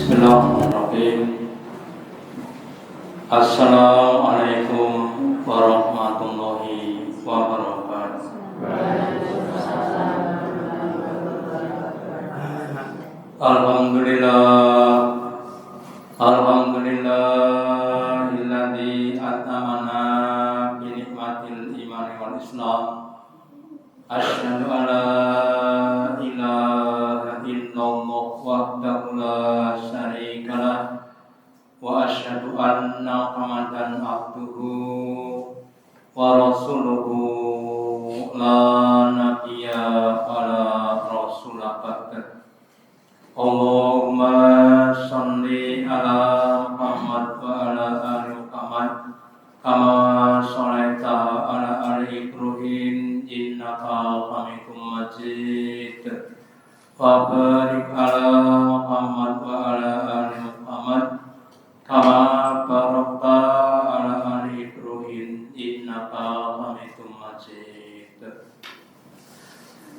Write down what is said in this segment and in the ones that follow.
Bismillahirrahmanirrahim. Assalamualaikum warahmatullahi wabarakatuh. Alhamdulillahilladzi at'amana bi nikmatil imani wal islam. Asyhadu an la ilaha illallah wahdahu la syarika lah wa asyhadu anna Muhammadan abduhu wa rasuluhu la nabiyya wala rasula ba'da. Allahumma shalli ala Muhammad wa ala ali Muhammad kama shallaita ala ali Ibrahim innaka Hamidum Majid. Wa barik ala Muhammad wa ala ali Muhammad kama barakta ala ali Ibrahim innaka Hamidum Majid.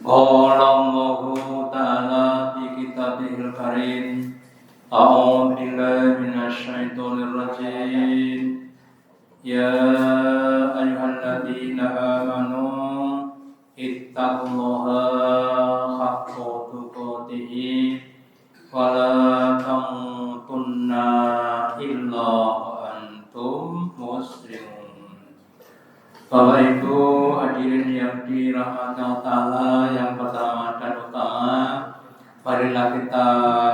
Qala Allahu ta'ala fi kitabihil karim. A'udzu billahi minasy syaithanir rajim. Ya ayyuhalladzina amanu ittaqullaha haqqa tuqatih wa la tamutunna illa wa antum muslimun. Bapak Ibu hadirin yang dirahmati Allah Ta'ala, yang pertama dan utama, marilah kita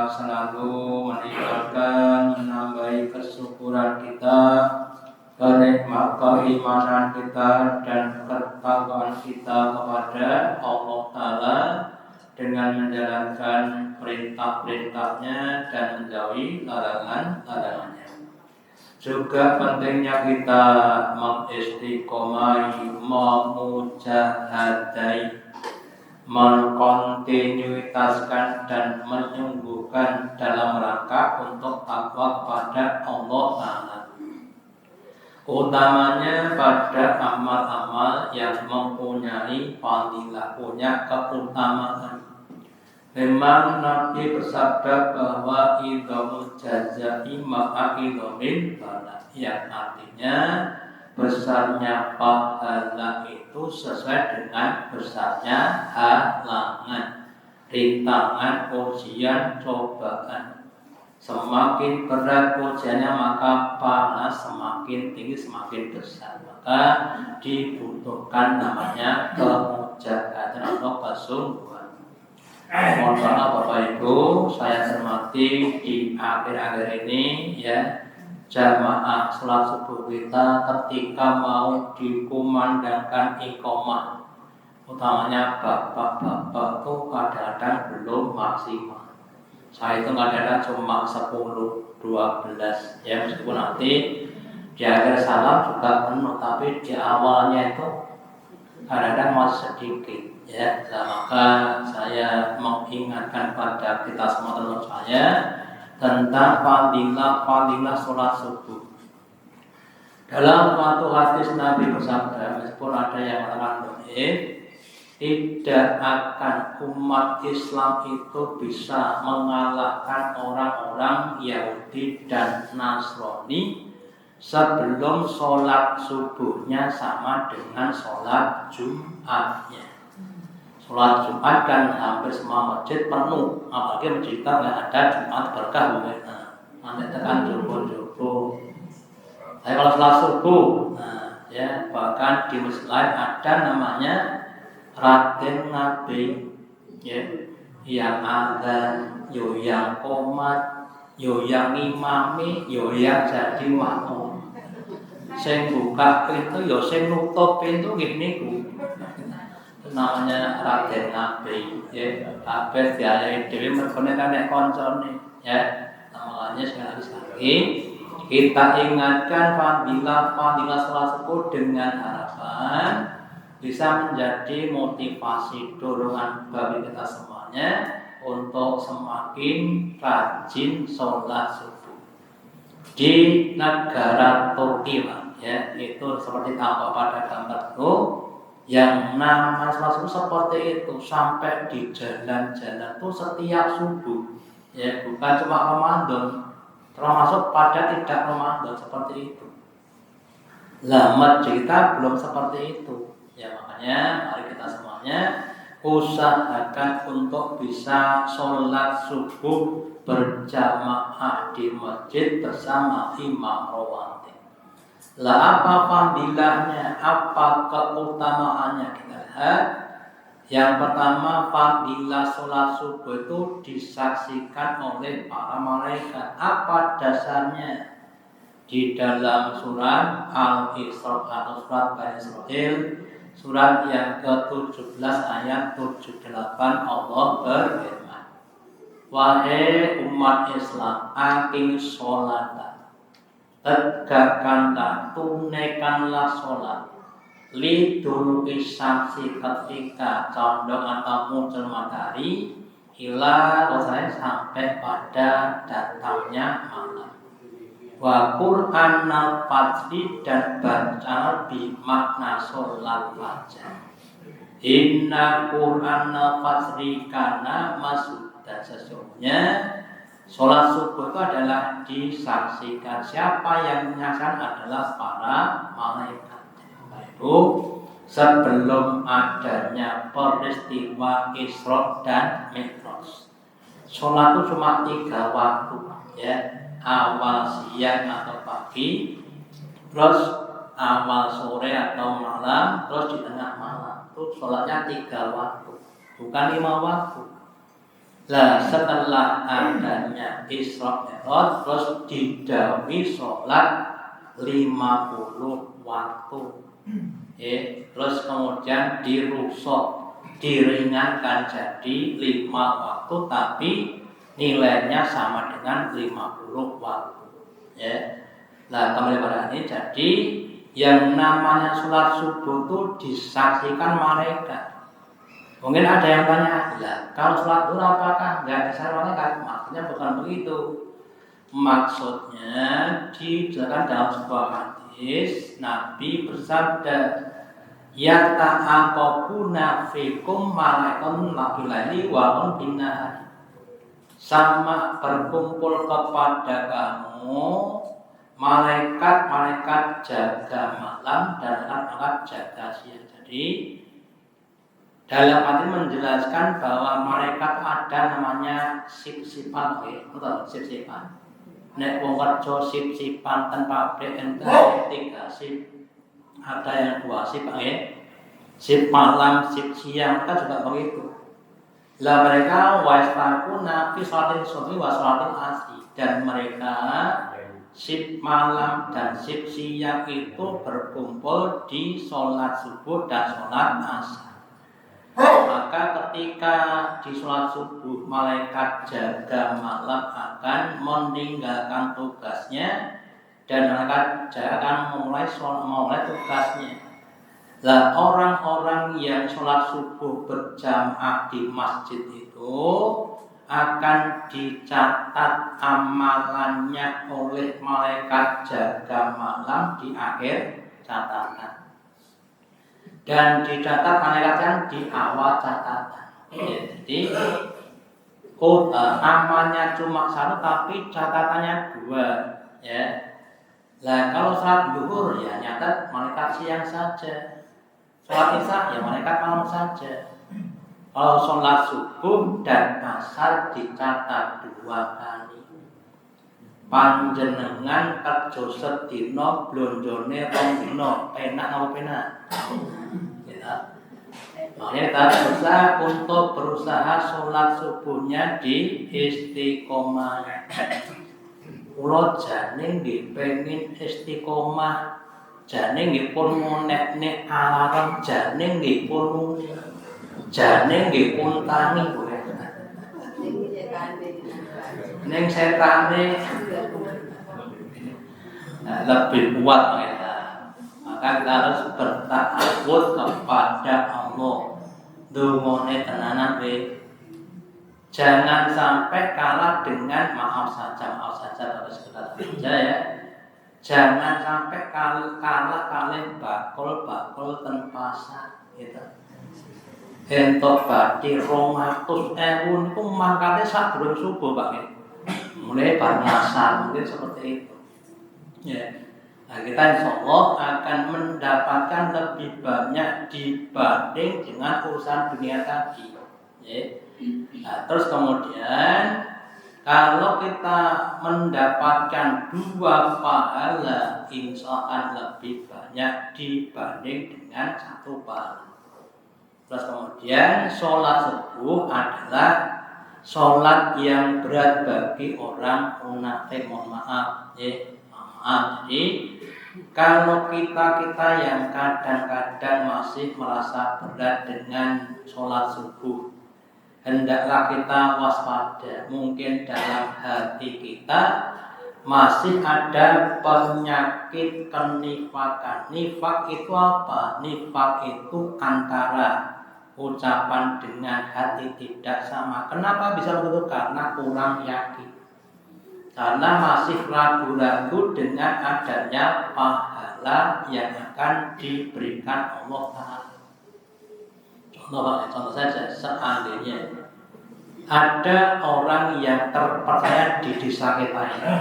selalu meningkatkan, menambahi kesyukuran kita, keimanan kita dan ketakwaan kita kepada Allah Ta'ala dengan menjalankan perintah-perintahnya dan menjauhi larangan-larangannya. Juga pentingnya kita mengistiqomai, memujahadai, mengkontinuitaskan dan menyungguhkan dalam rangka untuk takwa kepada Allah Ta'ala. Utamanya pada amal-amal yang mempunyai fadilah, punya keutamaan. Memang Nabi bersabda bahwa idhamul jazai ma'akidhamin bala, yang artinya besarnya pahala itu sesuai dengan besarnya halangan, rintangan, ujian, cobaan. Semakin berat ujiannya maka pahala semakin tinggi, semakin besar. Maka dibutuhkan namanya kemujahadatan atau kesungguhan. Mohon maaf Bapak Ibu, saya cermati di akhir-akhir ini ya, jamaah sholat subuh kita ketika mau dikumandangkan iqamah, utamanya bapak-bapak itu kadang-kadang belum maksimal. Saya itu kadang-kadang cuma 10, 12 ya, meskipun nanti di akhir salam juga penuh, tapi di awalnya itu kadang-kadang masih sedikit ya. Nah, maka saya mengingatkan pada kita semua teman saya tentang fadilah sholat subuh. Dalam suatu hadis Nabi bersabda, meskipun ada yang mengatakan tidak akan umat Islam itu bisa mengalahkan orang-orang Yahudi dan Nasrani sebelum sholat subuhnya sama dengan sholat Jumatnya. Sholat Jumat kan hampir semua masjid penuh, apalagi masjid kita nggak ada Jumat berkah bagaimana? Nanti tekan jumbo. Tapi kalau sholat subuh, ya bahkan di masjid lain ada namanya Raden Nabi, ya, yang adzan, yo yang qomat, yo yang imami, yo yang jadi makmum. Sing buka pintu, yo sing nutup pintu gini namanya Raden Nabi, ya. Kabeh diayahi dhewe mergone nek kancane, ya. Makanya sekali lagi kita ingatkan fadilah sholat subuh dengan harapan bisa menjadi motivasi, dorongan bagi kita semuanya untuk semakin rajin sholat subuh. Di negara Turki, ya, itu seperti tampak pada gambar itu, yang nama sholat subuh seperti itu sampai di jalan-jalan tuh setiap subuh Ya, bukan cuma Ramadan, termasuk pada tidak Ramadan seperti itu. Lah masjid kita belum seperti itu. Ya makanya mari kita semuanya usahakan untuk bisa sholat subuh berjamaah di masjid bersama imam rawatib. Lah apa fadilahnya, apa keutamaannya kita lihat. Yang pertama, fadilah sholat subuh itu disaksikan oleh para malaikat. Apa dasarnya? Di dalam surat Al-Isra atau surat Bani Israil, surat yang ke-17 ayat 78, Allah berfirman, wahai umat Islam, aqimis sholata, tegakkanlah, tunaikanlah sholat, liduluki syamsi ketika condong atau muncul matahari, ila sampai pada datangnya malam. Wa Qur'an al-fajri, dan baca bermakna sholat fajar. Inna Qur'an al-fajri kana masudah, sesungguhnya sholat subuh itu adalah disaksikan. Siapa yang menyaksikan adalah para malaikat. Itu sebelum adanya peristiwa Isra dan Mi'raj. Sholat itu cuma 3 waktu, ya. Awal siang atau pagi, terus awal sore atau malam, terus di tengah malam. Itu sholatnya 3 waktu, bukan 5 waktu. Nah setelah adanya Isra Mi'raj, terus didhawuhi sholat 50 waktu. Terus kemudian dirusuk, diringankan jadi 5 waktu, tapi nilainya sama dengan 50 waktu. Ya. Nah kembali pada ini, jadi yang namanya sholat subuh itu disaksikan malaikat. Mungkin ada yang tanya, lah kalau sholat duhur apakah nggak disaksikan malaikat? Maksudnya bukan begitu. Maksudnya dijelaskan dalam sebuah hadis, Nabi bersabda, ya ta'aqabuna fikum malaikun labilali wa binahari, sama berkumpul kepada kamu malaikat-malaikat jaga malam dan malaikat jaga siang. Jadi dalam arti menjelaskan bahwa malaikat ada namanya sip-sipan, sip-sipan. Nek wong kerja sip-sipan ten pabrik enten 3 sip. Ada yang 2 sip, sip malam, sip siang, kan juga begitu. Lah mereka wasfakuna fi sholatil subhi wa sholatil asri, dan mereka sip malam dan sip siang itu berkumpul di sholat subuh dan sholat asar. Maka ketika di sholat subuh malaikat jaga malam akan meninggalkan tugasnya dan malaikat jaga akan mulai tugasnya. Lah orang-orang yang sholat subuh berjamaah di masjid itu akan dicatat amalannya oleh malaikat jaga malam di akhir catatan, dan dicatat malaikat yang di awal catatan. Jadi amalnya cuma 1 tapi catatannya 2, ya. Lah kalau sholat duhur ya nyatat malaikat siang saja. Sholat isya ya malaikat malam saja. Kalau sholat subuh dan asar dicatat 2 kali. Panjenengan kerja sedina blonjone 2 dina, penak apa penak? Ya. Makanya kita berusaha sholat subuhnya di istiqomah. Kula jane nggih pengin istiqomah. Jane nggih pun ngonek-nek alarm, jane nggih pun muni, jane nggih pun tangi kowe. Ning setane lebih kuat kita. Maka kita harus bertawud kepada Allah. Dungone tenanan we. Jangan sampai kalah dengan maaf saja harus kita saja, ya. Jangan sampai kalah kalian bakul ten pasar gitu. Entuk badi 200.000 niku mangkate sadurung subuh Pak. mulai bar ngasar mungkin seperti itu. Ya. Nah, kita insya Allah akan mendapatkan lebih banyak dibanding dengan urusan dunia tadi. Ya. Nah, terus kemudian kalau kita mendapatkan 2 pahala, insya Allah lebih banyak dibanding dengan 1 pahala. Terus kemudian sholat subuh adalah sholat yang berat bagi orang munafik. Mohon maaf, Jadi kalau kita yang kadang-kadang masih merasa berat dengan sholat subuh, hendaklah kita waspada. Mungkin dalam hati kita masih ada penyakit kenifakan. Nifak itu apa? Nifak itu antara ucapan dengan hati tidak sama. Kenapa bisa begitu? Karena kurang yakin. Karena masih ragu-ragu dengan adanya pahala yang akan diberikan Allah Ta'ala. Contoh saja, seandainya ada orang yang terpercaya di desa kita ini,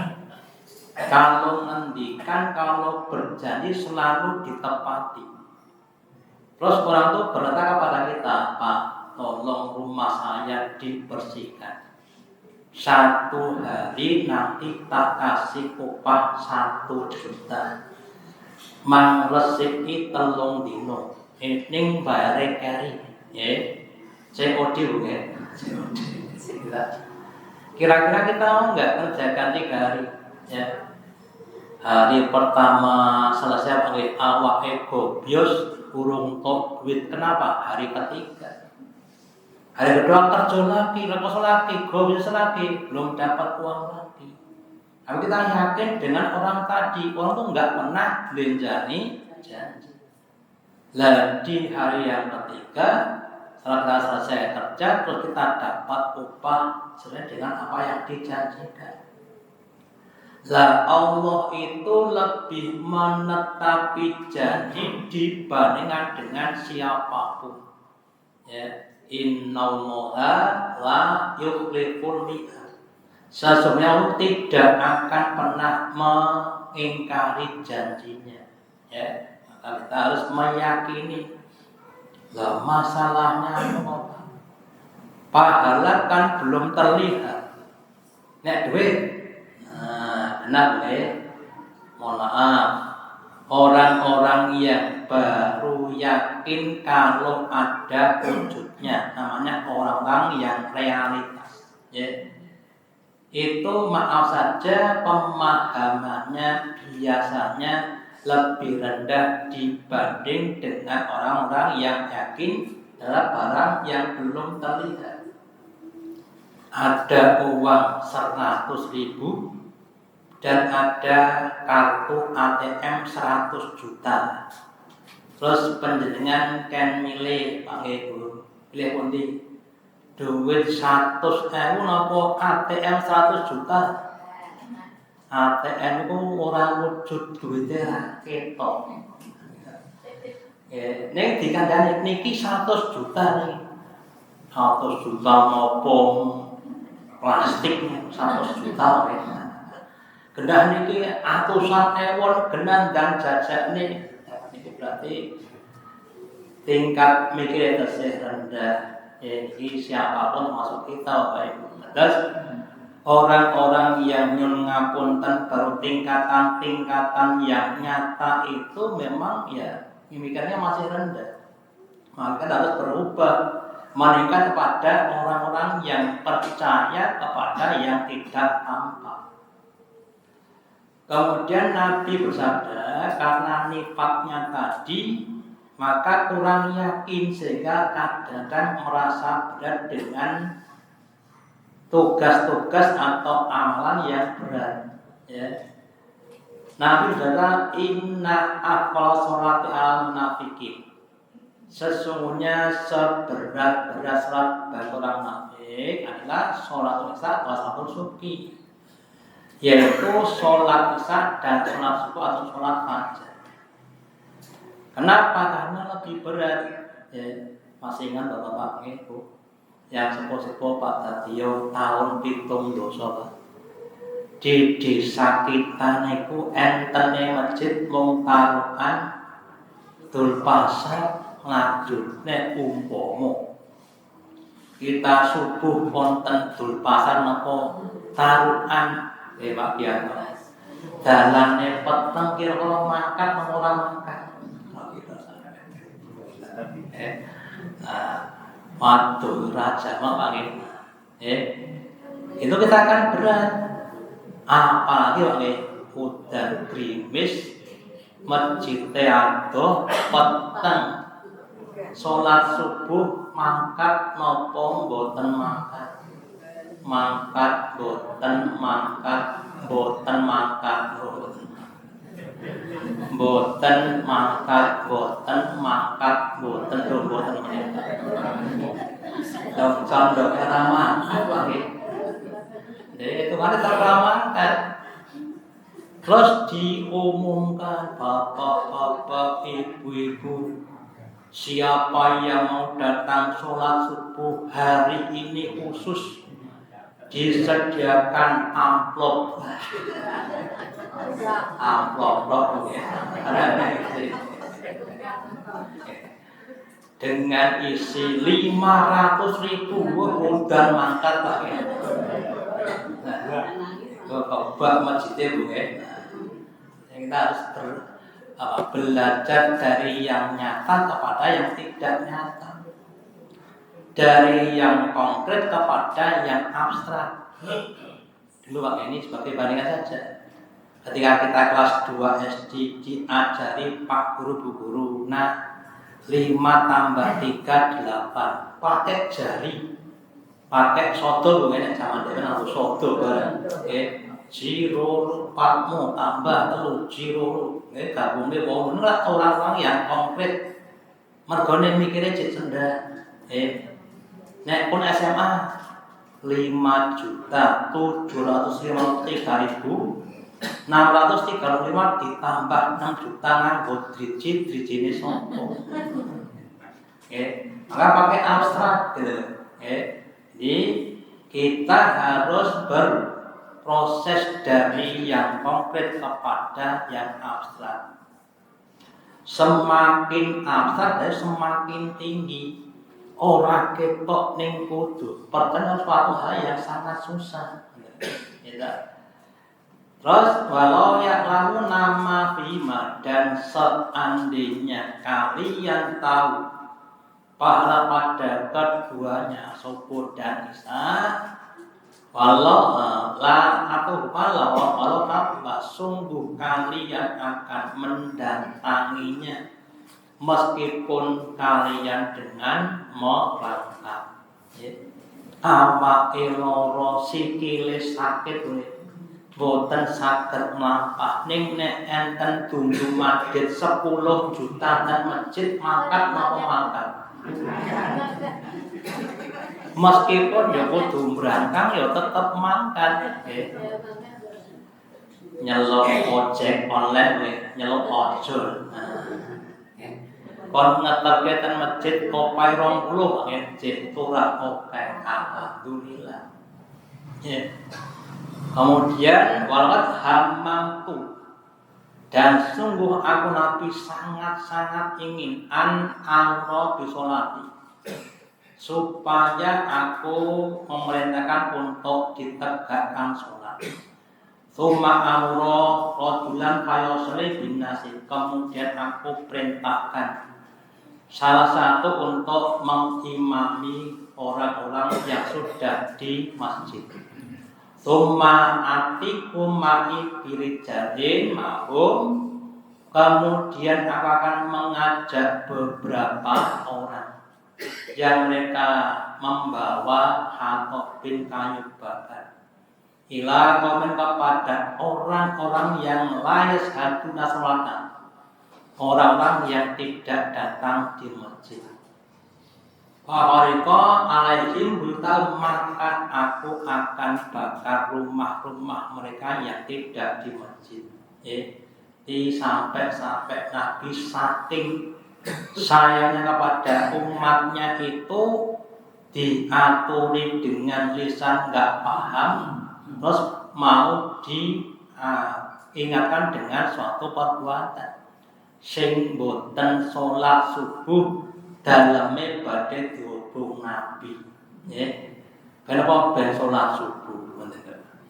kalau ngendikan, kalau berjanji selalu ditepati. Terus orang itu berkata kepada kita, Pak, tolong rumah saya dibersihkan. 1 hari nanti tak kasih upah 1 juta. Mang resiki 3 dino. Ini bayare keri. Ya. COD bukan? COD. Kira-kira kita mau nggak kerjakan 3 hari? Ya. Hari pertama selesai pakai awak ego bios urung tok duit. Kenapa? Hari ketiga. Hari kedua kerja lagi, rekos lagi, gobios lagi, belum dapat uang lagi. Tapi kita yakin dengan orang tadi, orang tuh nggak pernah belanjani janji. Lah di hari yang ketiga, setelah kita selesai kerja, terus kita dapat upah sesuai dengan apa yang dijanjikan. Lah Allah itu lebih menetapi janji dibandingkan dengan siapapun. Ya. Innallaha la yukhliful mi'ad. Sesungguhnya Allah tidak akan pernah mengingkari janjinya. Ya, maka kita harus meyakini. Lah masalahnya apa? Pahala kan belum terlihat. Nek duit, benar boleh. Mohon maaf. Orang-orang yang baru yakin kalau ada wujudnya, namanya orang-orang yang realitas. Ya. Itu maaf saja pemahamannya biasanya lebih rendah dibanding dengan orang-orang yang yakin adalah barang yang belum terlihat. Ada uang 100.000 dan ada kartu ATM 100 juta. Terus panjenengan kan milih Pak Ibu, pilih pundi? Duit 100.000 napa ATM 100 juta? ATM itu ora wujud duitnya ketok. Ning dikandani niki 100 juta nih. 100 juta napa plastik 100 juta nih. Gendah niki atusan ewon genah dan jajakne. Niki berarti tingkat mikir tesih rendah. Jadi siapapun masuk kita Bapak Ibu. Terus orang-orang yang nyun ngapunten baru tingkatan-tingkatan yang nyata itu memang ya pemikirannya masih rendah. Maka harus berubah meningkat kepada orang-orang yang percaya kepada yang tidak tampak. Kemudian Nabi bersabda, karena nifatnya tadi, maka kurang yakin sehingga kadang-kadang merasa berat dengan tugas-tugas atau amalan yang berat. Ya. Nabi berkata, inna afal sholati al munafikin. Sesungguhnya seberat-berat sholat bagi orang munafik adalah sholatul isya wa sholatul subhi, yaitu sholat isya dan sholat subuh atau sholat fajar. Kenapa? Karena lebih berat. Ya, masih ingat Bapak Ibu yang sepuh-sepuh Pak Tadio tahun pitung dosa Pak. di desa kita niku entene masjid mung taruhan dul pasar ngajutne umpama kita subuh wonten dul pasar napa taruhan Pak Bianto dalane peteng kira-kira mangkat nang ora mangkat Waduh raja Pak itu kita akan berat apalagi udan gerimis masjid adoh peteng salat subuh mangkat napa mboten mangkat boten mangkat boten mangkat dong condok ramah apa jadi itu kan teramangkan terus diumumkan bapak-bapak ibu-ibu siapa yang mau datang sholat subuh hari ini khusus disediakan amplop dengan isi 500.000 udan mangkat Pak ya. Kebak masjidnya Bu ya. Kita harus belajar dari yang nyata kepada yang tidak nyata. Dari yang konkret kepada yang abstrak. Dulu Pak ini sebagai bandingan saja. Ketika kita kelas 2 SD diajari Pak Guru Bu Guru, nah 5 tambah 3 8 pakai jari pakai soto bukan zaman dia kan soto kan jiro patmu tambah telu jiro gabungnya wong ora orang-orang yang konkret mergone mikirnya cek senda nek pun SMA 5.753.635 ditambah 6 juta nganggo driji-drijine sopo. Maka pakai abstrak gitu. Jadi kita harus berproses dari yang konkret kepada yang abstrak. Semakin abstrak semakin tinggi. Ora ketok ning kudu. Pertanyaan suatu hal yang sangat susah. Terus walau ya'lamu nama bima dan seandainya kalian tahu pahala pada keduanya Sopo dan Isa walau sungguh kalian akan mendatanginya meskipun kalian dengan merangkap awak loro sikile sakit boten saged mlampah ning nek enten tunggu madhit 10 juta dan masjid mangkat napa mangkat meskipun ya kudu mbrangkang ya tetep mangkat nyelok ojek online nyelok ojol kon ngeterke ten masjid kopai 20 nggih turah oke alhamdulillah kemudian walat hamamtu dan sungguh aku Nabi sangat-sangat ingin an-amro bisolati supaya aku memerintahkan untuk ditegakkan sholat. Suma amro rojulan fayosli binasi kemudian aku perintahkan salah satu untuk mengimami orang-orang yang sudah di masjid. Summa atikum ma'i birijalin ma'hum kemudian aku akan mengajak beberapa orang yang mereka membawa hatok bin kayu bakar ila komen kepada orang-orang yang layas haduna sholatan orang-orang yang tidak datang di masjid. Fahariko alaihim butal maka aku akan bakar rumah-rumah mereka yang tidak di masjid. Sampai Nabi saking sayangnya kepada umatnya itu diaturi dengan lisan nggak paham, terus mau diingatkan dengan suatu perbuatan. Sing boten sholat subuh daleme badhe dihubung Nabi. Ya. Kenapa ben sholat subuh?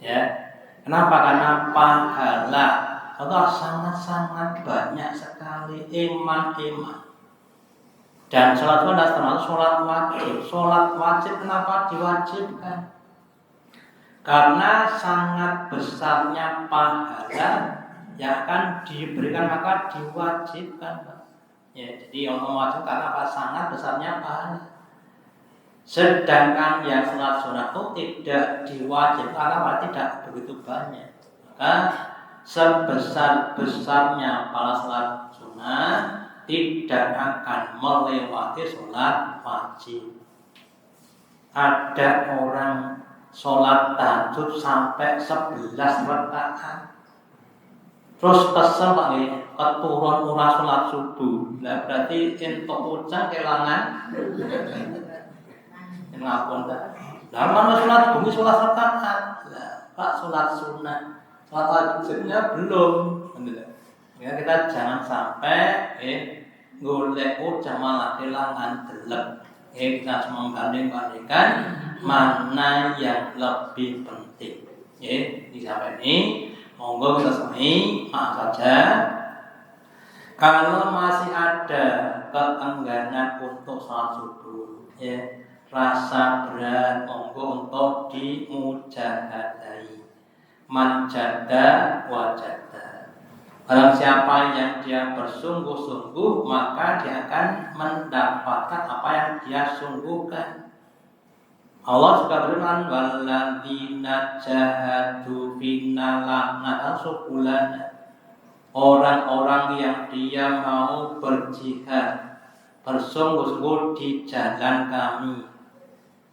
Ya. Kenapa? Karena pahala Allah sangat-sangat banyak sekali iman-iman. Dan sholat sunat termasuk sholat wajib. Sholat wajib kenapa diwajibkan? Karena sangat besarnya pahala yang akan diberikan maka diwajibkan. Ya, jadi Allah wajib karena apa? Sangat besarnya pahala. Sedangkan yang sholat sunat itu tidak diwajibkan karena tidak begitu banyak. Maka sebesar-besarnya pahala sholat sunat tidak akan melewati sholat wajib. Ada orang sholat tahajud sampai 11 rakaat. Terus kesel Pak nggih, keturun ora sholat subuh. Lah berarti entuk ucang kelangan. Ngapun ta? Lah mana sholat bumi sholat rakaat. Lah Pak sholat sunat. Sholat wajibnya belum. Ya kita jangan sampai golek ucang malah kelangan delep. Kita semua membanding-bandingkan mana yang lebih penting. Di sampai ini monggo kita semai maaf saja kalau masih ada keengganan untuk sholat subuh, rasa berat monggo untuk dimujahadai. Man jada wajada. Barang siapa yang dia bersungguh-sungguh maka dia akan mendapatkan apa yang dia sungguhkan. Allah juga berfirman walladzina jahadu fina lanahsubulana. Orang-orang yang dia mau berjihad bersungguh-sungguh di jalan kami,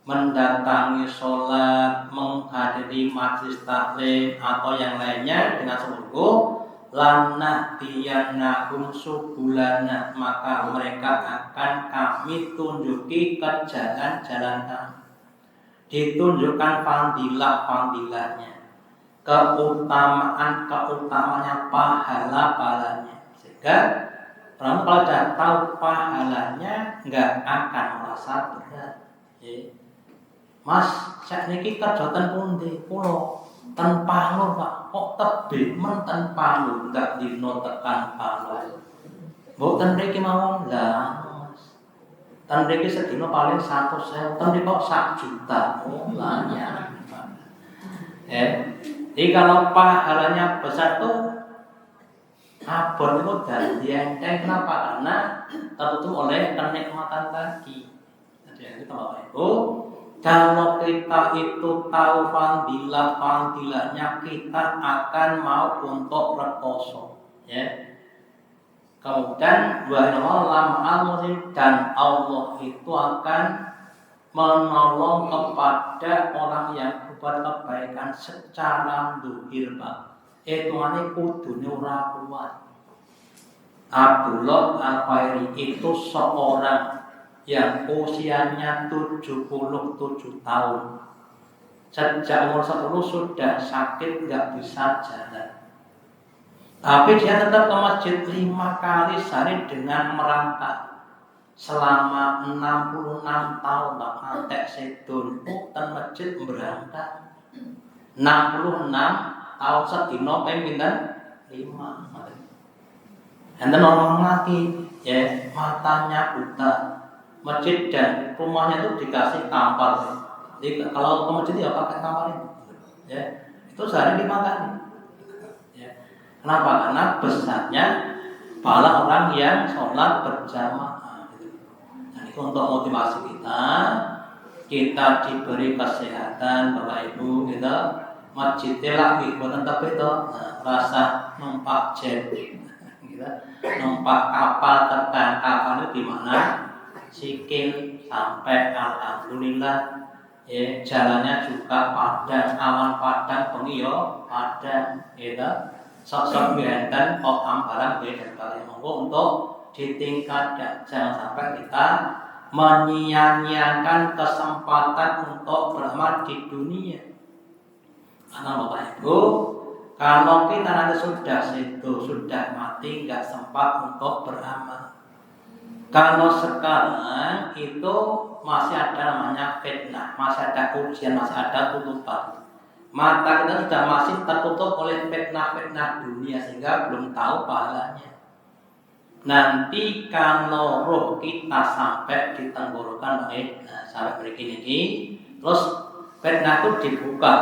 mendatangi sholat, menghadiri majlis taklim atau yang lainnya dengan sungguh lanah tiyanahum subulana, maka mereka akan kami tunjuki ke jalan-jalan kami. Ditunjukkan fadilah-fadilahnya, keutamaan-keutamaannya, pahala-pahalanya. Sehingga orang kalau sudah tahu pahalanya nggak akan merasa berat. Mas, saya niki kerjaan pundi kula ten Palu Pak, kok tebih men ten Palu ndak dino tekan Palu. Mboten mriki mawon lah. Ten mriki sedina paling 100.000, ten mriki kok 1 juta. Oh, banyak. Jadi kalau pahalanya besar tuh abon itu dari enteng. Kenapa? Karena tertutup oleh kenikmatan tadi. Jadi itu Bapak Ibu, kalau kita itu tahu fadilah-fadilahnya, kita akan mau untuk rekoso. Kemudian dan Allah itu akan menolong kepada orang yang berbuat kebaikan secara zuhir Pak. Itu kudune ora kuat. Abdullah Al-Khairi itu seorang yang usianya 77 tahun. Sejak umur 10 sudah sakit, nggak bisa jalan. Tapi dia tetap ke masjid 5 kali sehari dengan merangkak. Selama 66 tahun tak antek sedun, dan masjid berangkat. 66 tahun sedino pembimbingan 5. Enten orang lagi, matanya buta. Masjid dan rumahnya itu dikasih tampar. Jadi kalau ke masjid ya pakai tampar ini. Itu sehari 5 kali. Kenapa? Karena besarnya pahala orang yang sholat berjamaah. Dan itu untuk motivasi kita diberi kesehatan Bapak Ibu, kita masjidnya lagi buatan tapi itu rasa numpak jet, numpak kapal terbang. Kapal itu di mana? Sikil sampai alhamdulillah. Jalannya juga padang, awan padang, pengio padang, sok-sok biarkan kok ambaran beda kali monggo untuk ditingkatkan. Jangan sampai kita menyia-nyiakan kesempatan untuk beramal di dunia. Karena Bapak Ibu, kalau kita nanti sudah situ, sudah mati, nggak sempat untuk beramal. Kalau sekarang itu masih ada namanya fitnah, masih ada ujian, masih ada tutupan. Mata kita sudah masih tertutup oleh fitnah-fitnah dunia sehingga belum tahu pahalanya. Nanti kalau roh kita sampai di tenggorokan, sampai begini, terus fitnah itu dibuka,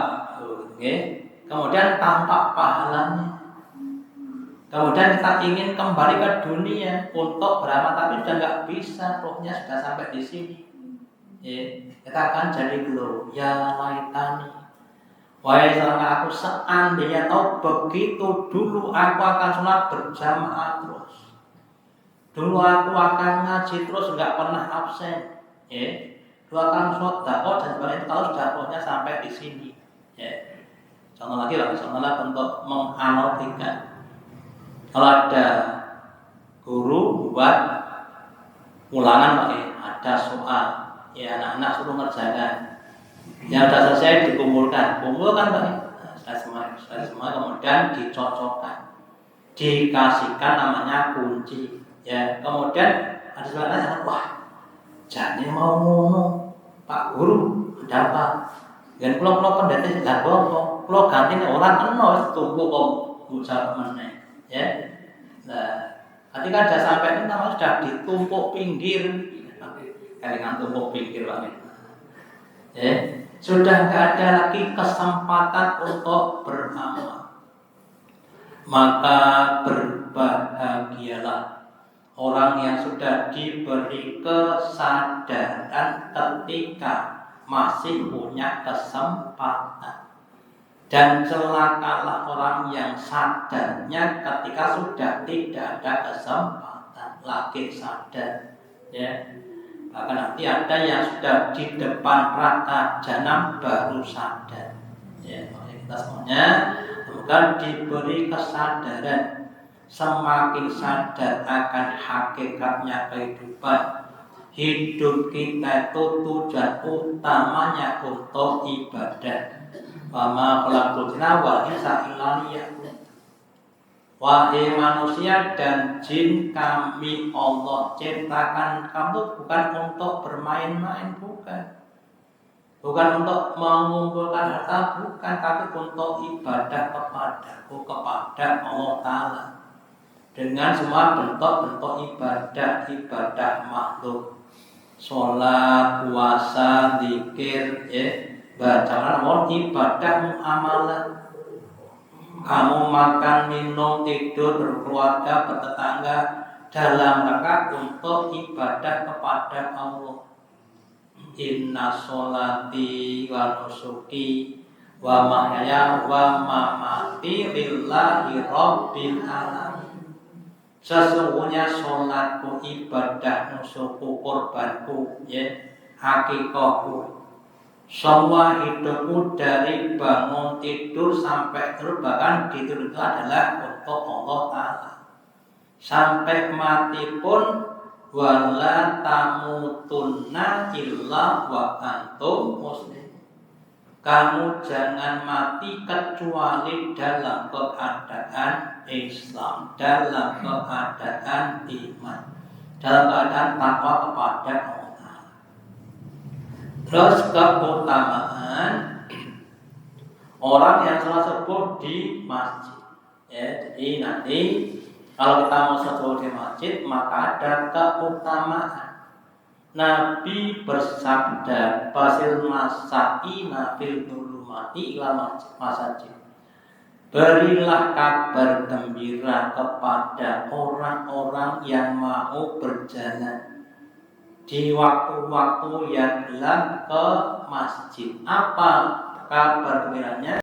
kemudian tampak pahalanya. Kemudian kita ingin kembali ke dunia untuk beramal, tapi sudah nggak bisa, rohnya sudah sampai di sini. Kita akan jadi geluh, ya laitani, wahai selama aku seandainya tahu begitu dulu aku akan sholat berjamaah terus. Dulu aku akan ngaji terus, nggak pernah absen. Dulu akan sholat dakwah dan sebagainya, tahu sudah rohnya sampai di sini. Contoh lagi lah, misalnya untuk menganalogikan. Kalau ada guru buat ulangan ada soal, anak-anak suruh ngerjakan. Yang sudah selesai kumpulkan Pak. Selesai semua kemudian dicocokkan, dikasihkan namanya kunci. Kemudian ada soalnya, wah, jadi mau ngono Pak Guru, ada apa? Dan pulau pendeta tidak bohong, pulau ganti orang eno tumbuh kok ucap meneh. Nah, ketika sudah sampai ini namanya sudah ditumpuk pinggir, dengan tumpuk pinggir Pak. Sudah tidak ada lagi kesempatan untuk beramal. Maka berbahagialah orang yang sudah diberi kesadaran ketika masih punya kesempatan. Dan celakalah orang yang sadarnya ketika sudah tidak ada kesempatan lagi sadar. Bahkan nanti ada yang sudah di depan neraka jahanam baru sadar. Kita semuanya semoga diberi kesadaran, semakin sadar akan hakikatnya kehidupan. Hidup kita itu tujuan utamanya untuk ibadah. Wama khalaqtul jinna wal insa illa liya'budun. Wahai manusia dan jin, kami Allah ciptakan kamu bukan untuk bermain-main, bukan untuk mengumpulkan harta, bukan, tapi untuk ibadah kepadaku, kepada Allah Ta'ala. Dengan semua bentuk-bentuk ibadah makhluk, sholat, puasa, zikir, baca namun ibadah muamalah. Kamu makan, minum, tidur, berkeluarga, bertetangga dalam rangka untuk ibadah kepada Allah. Inna sholati wa nusuki wa mahyaya wa mamati lillahi rabbil alamin. Sesungguhnya sholatku, ibadah, nusukku, korbanku, hakikahku, semua hidupku dari bangun tidur sampai tidur, bahkan tidur itu adalah untuk Allah Ta'ala. Sampai mati pun, wala tamutunna illa wa antum muslim. Kamu jangan mati kecuali dalam keadaan Islam, dalam keadaan iman, dalam keadaan takwa kepada Allah. Terus keutamaan orang yang sholat subuh di masjid. Jadi nanti kalau kita mau sholat subuh di masjid, maka ada keutamaan. Nabi bersabda, "Fasil masaina fil dhulumati ila masajid." Berilah kabar gembira kepada orang-orang yang mau berjalan di waktu-waktu yang gelap ke masjid. Apa kabar gembiranya?